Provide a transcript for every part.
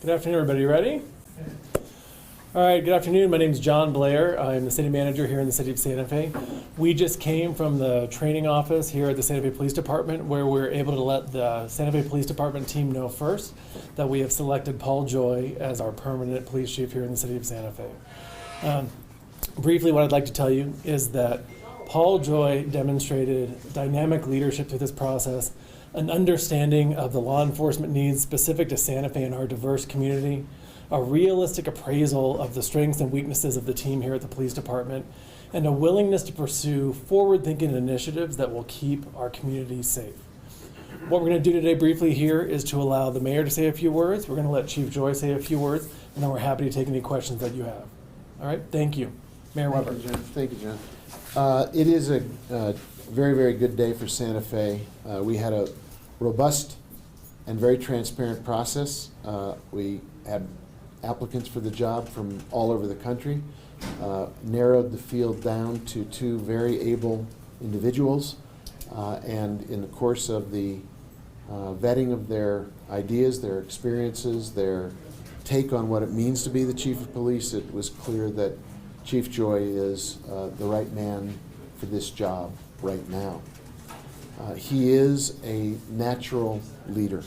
Good afternoon, everybody. Ready? All right, good afternoon. My name is John Blair. I'm the city manager here in the city of Santa Fe. We just came from the training office here at the Santa Fe Police Department, where we're able to let the Santa Fe Police Department team know first that we have selected Paul Joye as our permanent police chief here in the city of Santa Fe. Briefly, what I'd like to tell you is that Paul Joye demonstrated dynamic leadership through this process, an understanding of the law enforcement needs specific to Santa Fe and our diverse community, a realistic appraisal of the strengths and weaknesses of the team here at the police department, and a willingness to pursue forward-thinking initiatives that will keep our community safe. What we're going to do today briefly here is to allow the mayor to say a few words. We're going to let Chief Joye say a few words, and then we're happy to take any questions that you have. All right, thank you. Mayor Weber. Thank you, John. It is a very, very good day for Santa Fe. We had a robust and very transparent process. We had applicants for the job from all over the country, narrowed the field down to two very able individuals, and in the course of the vetting of their ideas, their experiences, their take on what it means to be the chief of police, it was clear that Chief Joye is the right man for this job right now. He is a natural leader.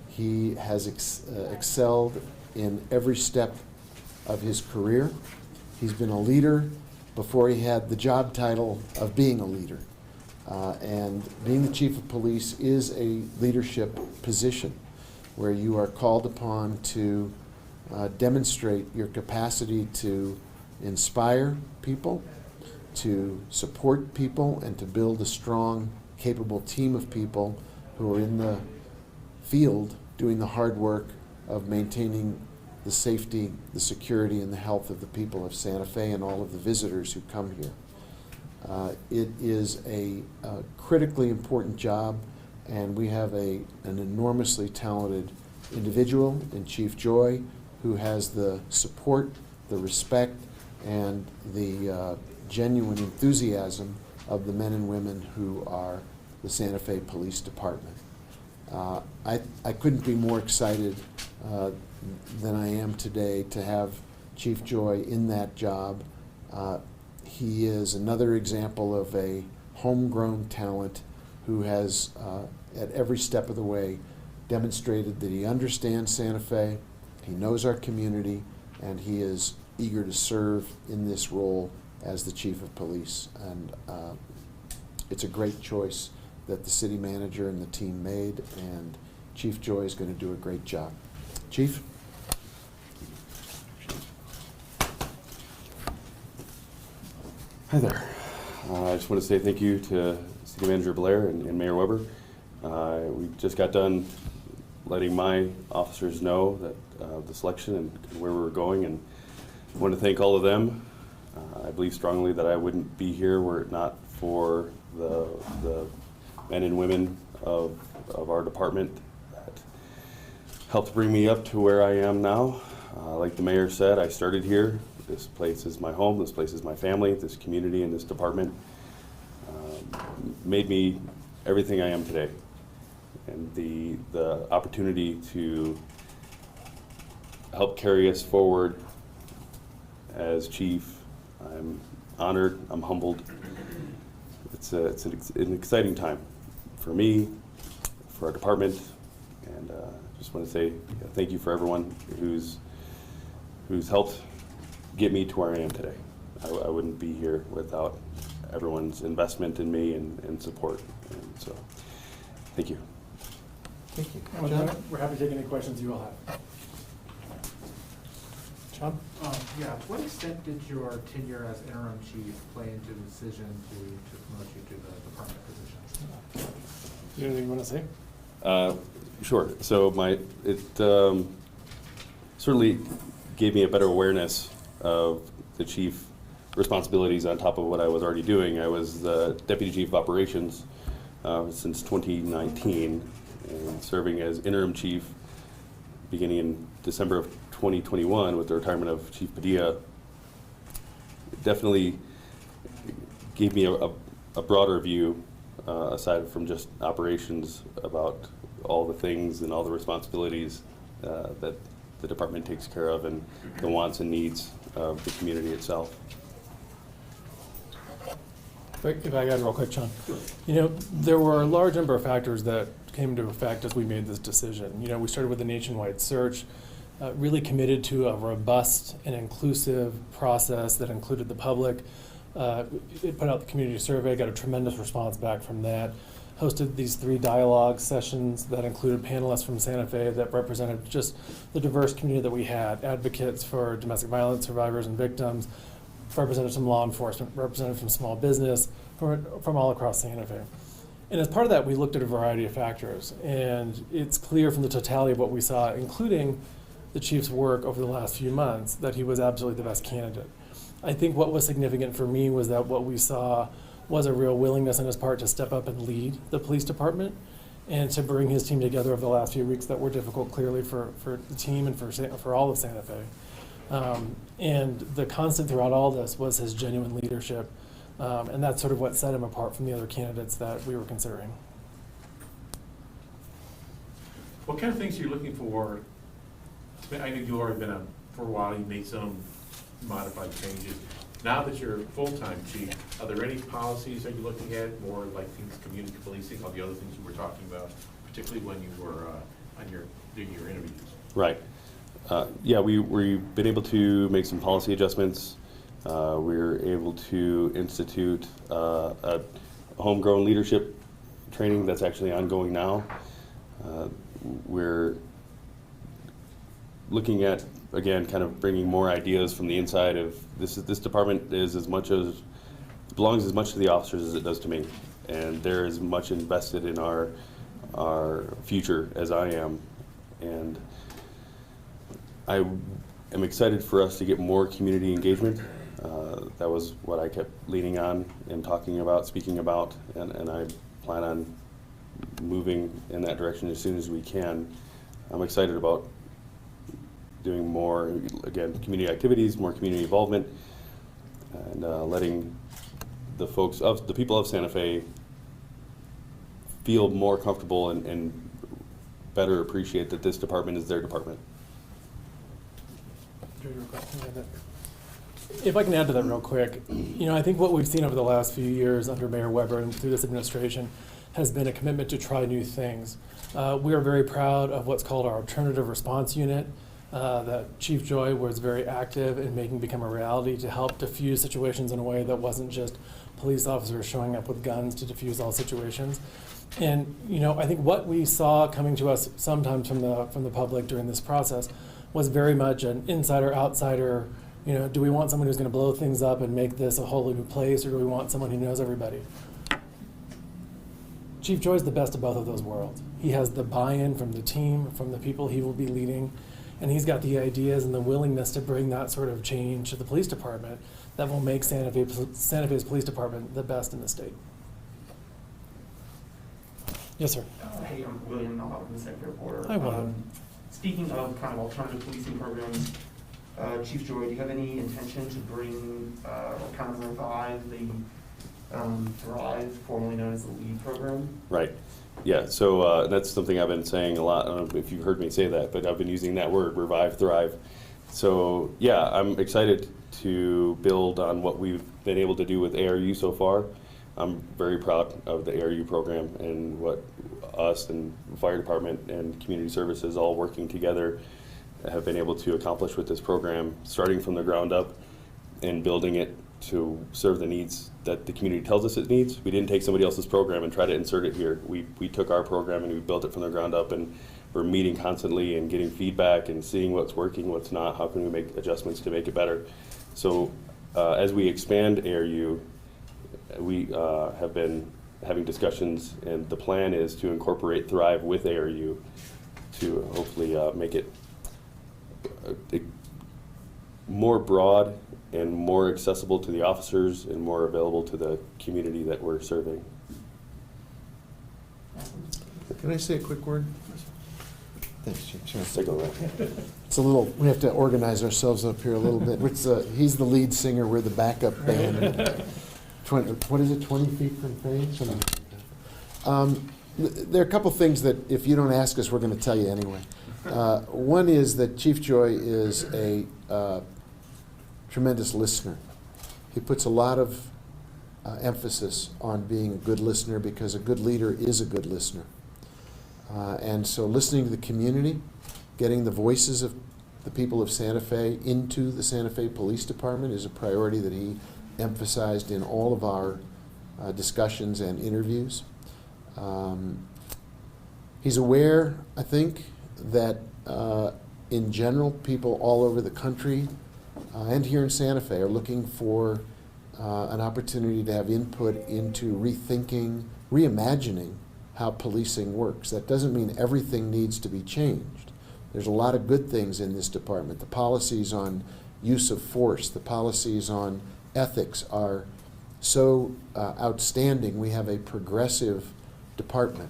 He has excelled in every step of his career. He's been a leader before he had the job title of being a leader. And being the chief of police is a leadership position where you are called upon to demonstrate your capacity to inspire people, to support people, and to build a strong, capable team of people who are in the field doing the hard work of maintaining the safety, the security, and the health of the people of Santa Fe and all of the visitors who come here. It is a critically important job, and we have an enormously talented individual in Chief Joye who has the support, the respect, and the genuine enthusiasm of the men and women who are the Santa Fe Police Department. I couldn't be more excited than I am today to have Chief Joye in that job. He is another example of a homegrown talent who has, at every step of the way, demonstrated that he understands Santa Fe, he knows our community, and he is eager to serve in this role as the chief of police. And it's a great choice that the city manager and the team made, and Chief Joye is going to do a great job. Chief? Hi there. I just want to say thank you to City Manager Blair and Mayor Weber. We just got done letting my officers know that the selection and where we were going, and I want to thank all of them. I believe strongly that I wouldn't be here were it not for the men and women of our department that helped bring me up to where I am now. Like the mayor said, I started here. This place is my home, this place is my family, this community and this department made me everything I am today. And the opportunity to help carry us forward as chief, I'm honored, I'm humbled. It's an exciting time for me, for our department, and just want to say thank you for everyone who's helped get me to where I am today. I wouldn't be here without everyone's investment in me and support. And so, thank you. Thank you. And with that, we're happy to take any questions you all have. John? Yeah, to what extent did your tenure as interim chief play into the decision to promote you to the department position? You have anything you want to say? Sure. So it certainly gave me a better awareness of the chief responsibilities on top of what I was already doing. I was the deputy chief of operations since 2019 and serving as interim chief beginning in December of 2021 with the retirement of Chief Padilla. It definitely gave me a broader view aside from just operations about all the things and all the responsibilities that the department takes care of and the wants and needs of the community itself. If I got it real quick, Sean. You know, there were a large number of factors that came into effect as we made this decision. You know, we started with a nationwide search, really committed to a robust and inclusive process that included the public. It put out the community survey, got a tremendous response back from that. Hosted these 3 dialogue sessions that included panelists from Santa Fe that represented just the diverse community that we had, advocates for domestic violence survivors and victims, representatives from law enforcement, representatives from small business, from all across Santa Fe. And as part of that, we looked at a variety of factors. And it's clear from the totality of what we saw, including the chief's work over the last few months, that he was absolutely the best candidate. I think what was significant for me was that what we saw was a real willingness on his part to step up and lead the police department and to bring his team together over the last few weeks that were difficult, clearly, for the team and for all of Santa Fe. And the constant throughout all this was his genuine leadership, and that's sort of what set him apart from the other candidates that we were considering. What kind of things are you looking for? I know you've already been on for a while, you made some modified changes. Now that you're full-time chief, are there any policies that you're looking at, more like things, community policing, all the other things you were talking about, particularly when you were doing your interviews? Right. Yeah, we've been able to make some policy adjustments. We're able to institute a homegrown leadership training that's actually ongoing now. We're looking at, again, kind of bringing more ideas from the inside of this department belongs as much to the officers as it does to me, and they're as much invested in our future as I am, and I am excited for us to get more community engagement. That was what I kept leaning on and talking about, speaking about, and I plan on moving in that direction as soon as we can. I'm excited about doing more, again, community activities, more community involvement, and letting the people of Santa Fe feel more comfortable and better appreciate that this department is their department. If I can add to that real quick, you know, I think what we've seen over the last few years under Mayor Weber and through this administration has been a commitment to try new things. We are very proud of what's called our alternative response unit, that Chief Joye was very active in making become a reality to help diffuse situations in a way that wasn't just police officers showing up with guns to diffuse all situations. And you know, I think what we saw coming to us sometimes from the public during this process was very much an insider-outsider. You know, do we want someone who's going to blow things up and make this a whole new place, or do we want someone who knows everybody? Chief Joye is the best of both of those worlds. He has the buy-in from the team, from the people he will be leading, and he's got the ideas and the willingness to bring that sort of change to the police department that will make Santa Fe's police department the best in the state. Yes, sir. Hey, I'm William. I'm out in the Sector Reporter. Hi, William. Speaking of kind of alternative policing programs, Chief Joye, do you have any intention to bring or kind of revive the Thrive, formerly known as the LEAD program? Right. Yeah, so that's something I've been saying a lot. I don't know if you've heard me say that, but I've been using that word, revive, thrive. So yeah, I'm excited to build on what we've been able to do with ARU so far. I'm very proud of the ARU program and what us and fire department and community services all working together have been able to accomplish with this program, starting from the ground up and building it to serve the needs that the community tells us it needs. We didn't take somebody else's program and try to insert it here. We took our program and we built it from the ground up, and we're meeting constantly and getting feedback and seeing what's working, what's not, how can we make adjustments to make it better. So as we expand ARU, we have been having discussions, and the plan is to incorporate Thrive with ARU to hopefully make it more broad and more accessible to the officers and more available to the community that we're serving. Can I say a quick word? Thanks, Chief. Sure. Take a look. It's a little, we have to organize ourselves up here a little bit. He's the lead singer, we're the backup band. 20 feet from fame? There are a couple things that if you don't ask us, we're going to tell you anyway. One is that Chief Joye is a tremendous listener. He puts a lot of emphasis on being a good listener because a good leader is a good listener. And so listening to the community, getting the voices of the people of Santa Fe into the Santa Fe Police Department is a priority that he emphasized in all of our discussions and interviews. He's aware, I think, that in general, people all over the country and here in Santa Fe are looking for an opportunity to have input into rethinking, reimagining how policing works. That doesn't mean everything needs to be changed. There's a lot of good things in this department. The policies on use of force, the policies on ethics are so outstanding. We have a progressive department.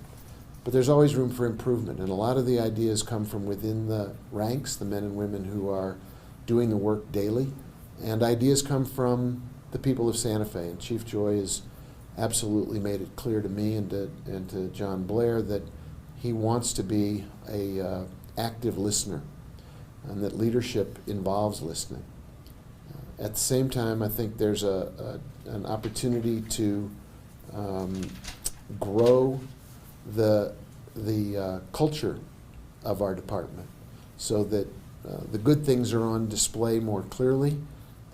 But there's always room for improvement, and a lot of the ideas come from within the ranks, the men and women who are doing the work daily, and ideas come from the people of Santa Fe. And Chief Joye has absolutely made it clear to me and to John Blair that he wants to be a active listener, and that leadership involves listening. At the same time, I think there's an opportunity to grow the culture of our department so that the good things are on display more clearly,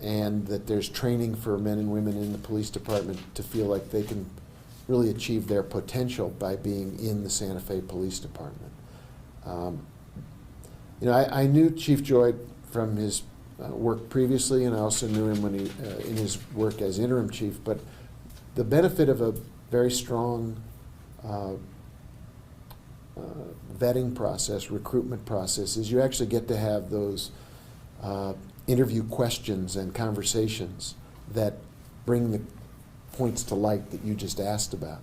and that there's training for men and women in the police department to feel like they can really achieve their potential by being in the Santa Fe Police Department. I knew Chief Joye from his work previously, and I also knew him when in his work as interim chief, but the benefit of a very strong vetting process, recruitment process, is you actually get to have those interview questions and conversations that bring the points to light that you just asked about.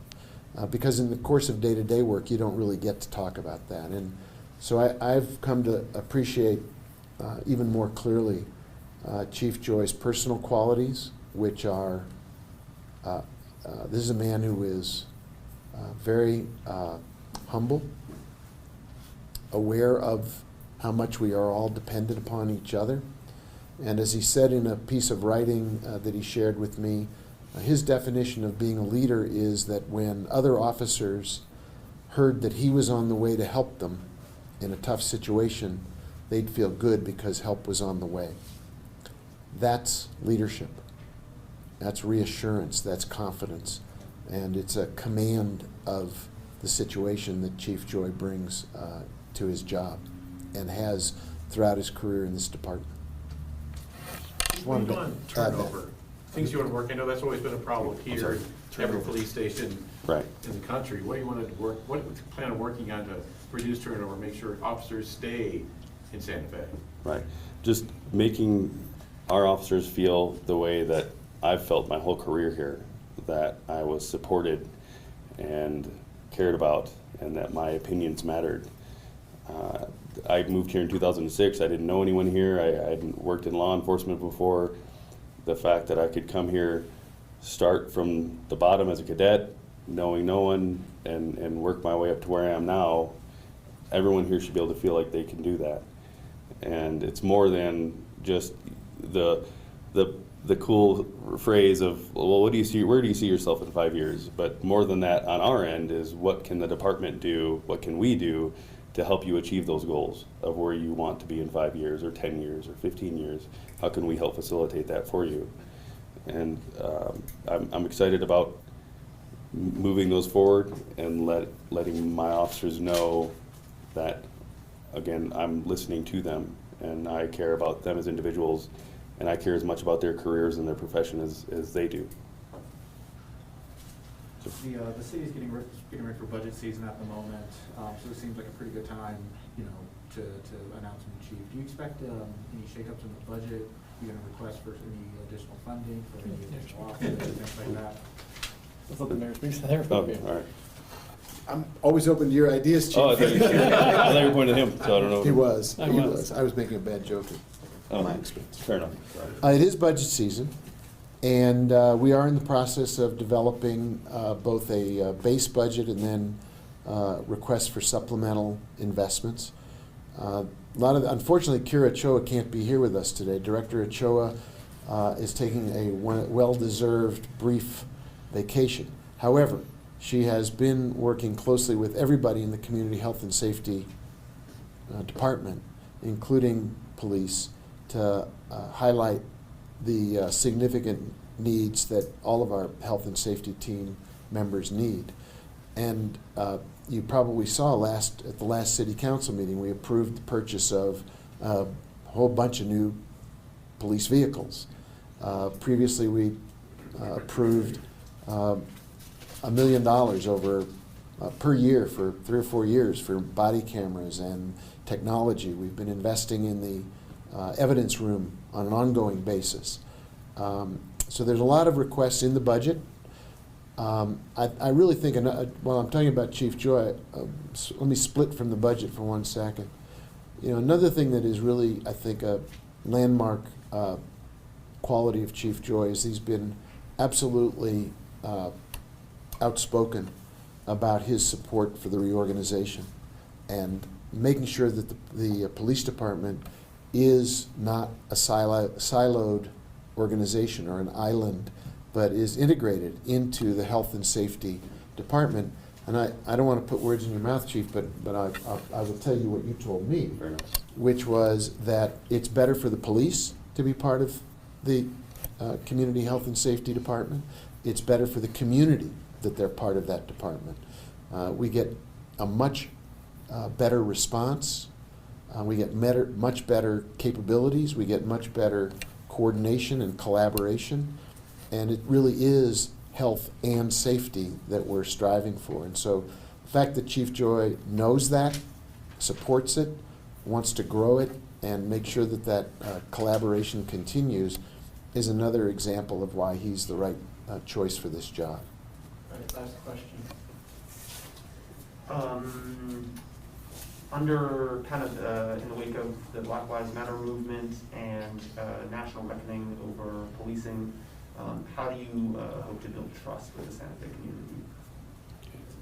Because in the course of day-to-day work, you don't really get to talk about that. And so I've come to appreciate even more clearly Chief Joye's personal qualities, which are, this is a man who is very humble, aware of how much we are all dependent upon each other. And as he said in a piece of writing that he shared with me, his definition of being a leader is that when other officers heard that he was on the way to help them in a tough situation, they'd feel good because help was on the way. That's leadership. That's reassurance. That's confidence. And it's a command of the situation that Chief Joye brings to his job and has throughout his career in this department. What do you want turnover? Things you want to work, I know that's always been a problem here, every police station Right. in the country. What do you want to work, what do you plan on working on to reduce turnover, make sure officers stay in Santa Fe? Right. Just making our officers feel the way that I've felt my whole career here, that I was supported and cared about, and that my opinions mattered. I moved here in 2006. I didn't know anyone here. I hadn't worked in law enforcement before. The fact that I could come here, start from the bottom as a cadet, knowing no one, and work my way up to where I am now, everyone here should be able to feel like they can do that. And it's more than just the cool phrase of, well, what do you see, where do you see yourself in 5 years? But more than that on our end is, what can the department do, what can we do to help you achieve those goals of where you want to be in 5 years or 10 years or 15 years? How can we help facilitate that for you? And I'm excited about moving those forward and letting my officers know that, again, I'm listening to them and I care about them as individuals, and I care as much about their careers and their profession as they do. The city's getting ready for budget season at the moment, so it seems like a pretty good time, to announce a new chief. Do you expect any shakeups in the budget? You gonna request for any additional funding for any additional officers, things like that? Let's let the mayor speak to that. Oh, all right. I'm always open to your ideas, Chief. Oh, I thought you were pointing at him, so I don't know. He was. I He was. was. I was making a bad joke Oh, at my expense. fair enough. It is budget season, and we are in the process of developing both a base budget and then requests for supplemental investments. Unfortunately, Kira Ochoa can't be here with us today. Director Ochoa is taking a well-deserved brief vacation. However, she has been working closely with everybody in the Community Health and Safety Department, including police, to highlight the significant needs that all of our health and safety team members need. And you probably saw at the last city council meeting, we approved the purchase of a whole bunch of new police vehicles. Previously, we approved $1 million over per year for 3 or 4 years for body cameras and technology. We've been investing in the evidence room on an ongoing basis. So there's a lot of requests in the budget. I really think, while I'm talking about Chief Joye, let me split from the budget for 1 second. Another thing that is really, I think, a landmark quality of Chief Joye is he's been absolutely outspoken about his support for the reorganization and making sure that the police department is not a siloed organization or an island, but is integrated into the health and safety department. And I don't want to put words in your mouth, Chief, but I will tell you what you told me, Very nice. which was that it's better for the police to be part of the community health and safety department. It's better for the community that they're part of that department. We get a much better response. We get much better capabilities. We get much better coordination and collaboration. And it really is health and safety that we're striving for. And so the fact that Chief Joye knows that, supports it, wants to grow it, and make sure that that collaboration continues is another example of why he's the right choice for this job. Right, last question. Under kind of in the wake of the Black Lives Matter movement and national reckoning over policing, how do you hope to build trust with the Santa Fe community?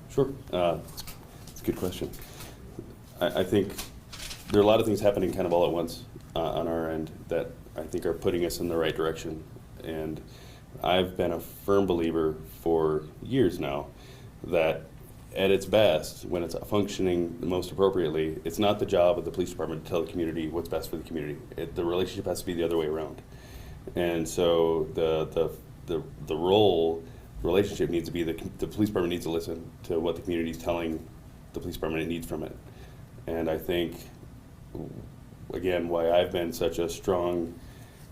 Sure. It's a good question. I think there are a lot of things happening kind of all at once on our end that I think are putting us in the right direction. And I've been a firm believer for years now that at its best, when it's functioning the most appropriately, it's not the job of the police department to tell the community what's best for the community. The relationship has to be the other way around. And so the relationship needs to be the police department needs to listen to what the community is telling the police department it needs from it. And I think, again, why I've been such a strong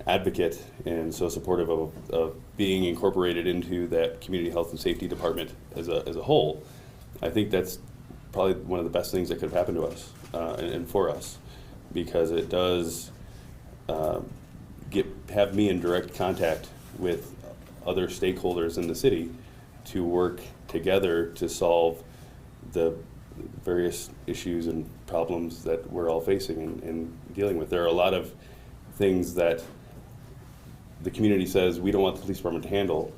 advocate and so supportive of being incorporated into that community health and safety department as a whole, I think that's probably one of the best things that could have happened to us and for us, because it does have me in direct contact with other stakeholders in the city to work together to solve the various issues and problems that we're all facing and dealing with. There are a lot of things that the community says we don't want the police department to handle,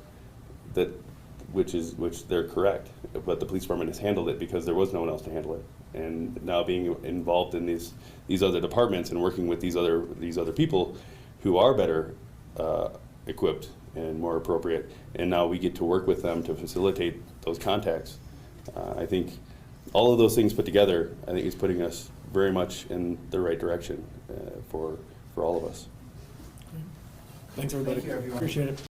which they're correct, but the police department has handled it because there was no one else to handle it. And now being involved in these other departments and working with these other people who are better equipped and more appropriate, and now we get to work with them to facilitate those contacts. I think all of those things put together, I think is putting us very much in the right direction for all of us. Thanks, everybody. Thank you, everyone. Appreciate it.